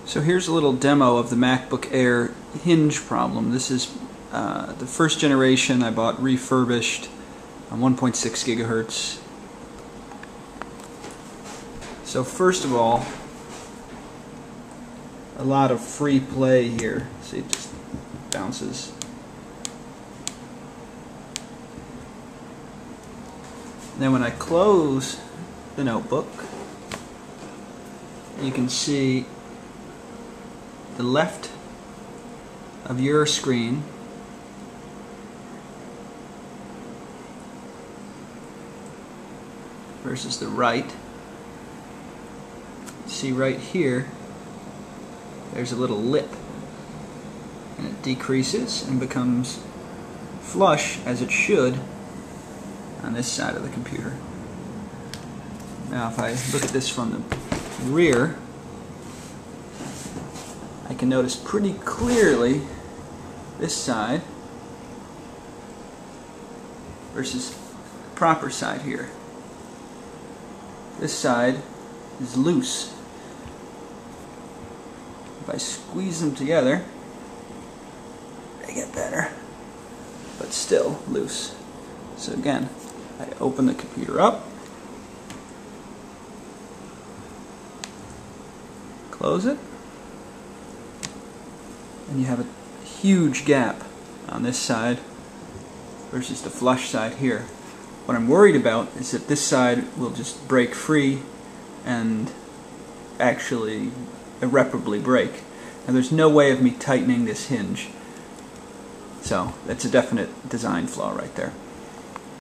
So here's a little demo of the MacBook Air hinge problem. This is the first generation I bought refurbished on 1.6 gigahertz. So first of all, a lot of free play here. See, it just bounces. Then when I close the notebook, you can see the left of your screen versus the right. See right here, there's a little lip, and it decreases and becomes flush, as it should, on this side of the computer. Now if I look at this from the rear, I can notice pretty clearly this side versus the proper side here. This side is loose. If I squeeze them together, they get better, but still loose. So again, I open the computer up, close it, and you have a huge gap on this side versus the flush side here. What I'm worried about is that this side will just break free and actually irreparably break. And there's no way of me tightening this hinge. So that's a definite design flaw right there.